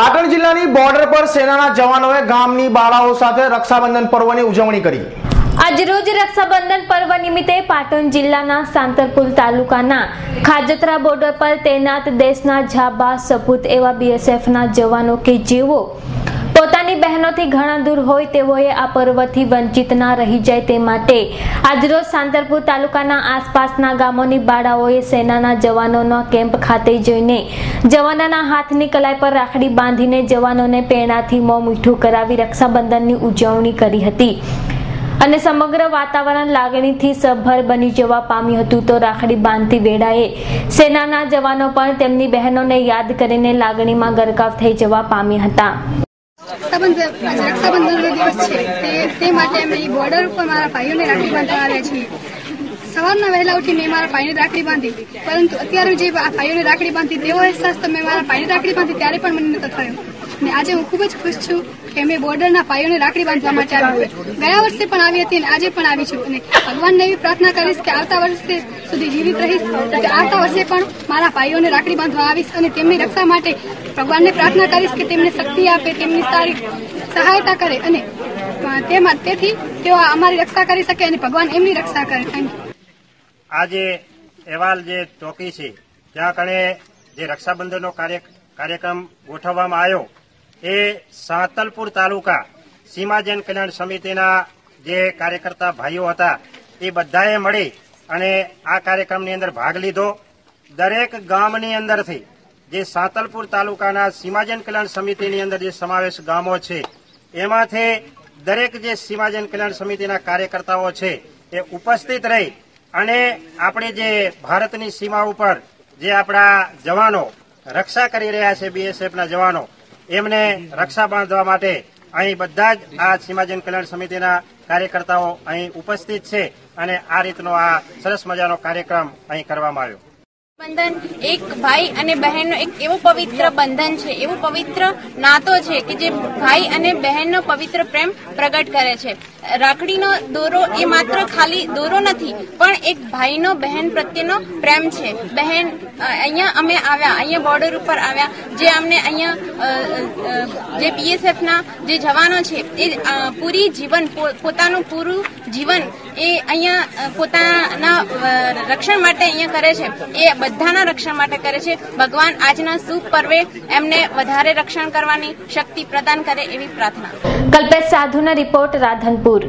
પાટણ જિલ્લાની બોર્ડર પર સેનાના જવાનોએ ગામની બાળાઓ સાથે રક્ષાબંધન પર્વની ઉજવણી કરી। આજરોજ રક્ષાબંધન પર્વ નિમિત્તે પાટણ જિલ્લાના સાંતલપુર તાલુકાના ખાજતરા બોર્ડર પર તૈનાત દેશના જાબાઝ સપૂત એવા બીએસએફના જવાનો કે જેઓ પોતાની બહેનોથી ઘણા દૂર હોય તેઓએ આ પર્વથી વંચિત ના રહી જાય તે માટે આજરોજ સાંતલપુર તાલુકાના આસપાસના ગામોની બાળાઓએ સેનાના જવાનોના કેમ્પ ખાતે જઈને જવાનોના હાથની કલાઈ પર રાખડી બાંધીને જવાનોને પ્રેરણાથી મોં મીઠું કરાવી રક્ષાબંધનની ઉજવણી કરી હતી અને સમગ્ર વાતાવરણ લાગણીથી સભર બની જવા પામ્યું હતું। તો રાખડી બાંધતી વેળાએ સેનાના જવાનો પણ તેમની બહેનોને યાદ કરીને લાગણીમાં ગરકાવ થઈ જવા પામ્યા હતા। रक्षाबंधन दिवस है बॉर्डर पर मारा भाईओ ने राखी बांधवा आव्या छीए। सवारना वहेला उठी मैं मारा भाई ने राखड़ी बांधी, परंतु अत्यारे जे भाईओ ने राखड़ी बांधी तेवो अहसास तो मैं मारा भाई ने राखड़ी बांधी त्यारे पण मने नतो थयो ने आजे हूँ खूब ज खुश छूं के मैं बॉर्डरना भाईओ ने राखड़ी बांधवा माटे आवी छुं। गया वर्षे पण आवी हती ने आजे पण आवी छुं अने भगवानने एवी प्रार्थना करीश के आवता वर्षे सुधी जीवित रहीश तो आवता वर्षे पण मारा भाईओ ने राखड़ी बांधवा आवीश अने तेमनी रक्षा माटे भगवान ने प्रार्थना करीश के तेमने शक्ति आपे, तेमनी सारी सहायता करे अने तेथी तेओ अमारी रक्षा करी शके अने भगवान एमनी रक्षा करे। Thank you. आज अहवाल जे चौकी छे त्यां कणे जे रक्षाबंधननो कार्यक्रम गोठववामां आव्यो ए सांतलपुर तालुका सीमाजन कल्याण समितिना जे कार्यकर्ता भाईओ हता ए बधाए मळी अने आ कार्यक्रमनी अंदर भाग लीधो। दरेक गामनी अंदरथी जे सांतलपुर तालुकाना सीमाजन कल्याण समितिनी अंदर जे समावेश गामो छे एमांथी दरेक जे सीमाजन कल्याण समितिना कार्यकर्ताओ छे ए उपस्थित रही अने आपणे जे भारतनी सीमा उपर जे आपणा जवानो रक्षा करी रह्या छे बीएसएफ ना जवानो एमने रक्षा बांधवा माटे अहीं बधा ज आ सीमाजन कल्याण समितिना कार्यकर्ताओ अहीं उपस्थित छे अने आ रीतनो आ सरस मजानो कार्यक्रम अहीं करवामां आव्यो। बंधन एक भाई अने बहन नो एक एवो पवित्र बंधन छे, एवो पवित्र नातो छे कि जे भाई अने बहन नो पवित्र प्रेम प्रगट करे छे। राखड़ी नो दोरो ए मात्र खाली दोरो नथी पण एक भाई नो बहन प्रत्येनो प्रेम छे। बहन अहींया अमे आव्या, अहींया बॉर्डर उपर आव्या जे अमने अहींया जे बीएसएफ ना जे जवानो छे ए पूरी जीवन पोतानुं पूरुं जीवन ए अहींया पोताना रक्षण माटे अहींया करे छे, ए बधाना रक्षण माटे करे छे। भगवान आजना शुभ पर्वे एमने वधारे रक्षण करवानी शक्ति प्रदान करे एवी प्रार्थना। कल्पेश साधुना रिपोर्ट राधनपुर।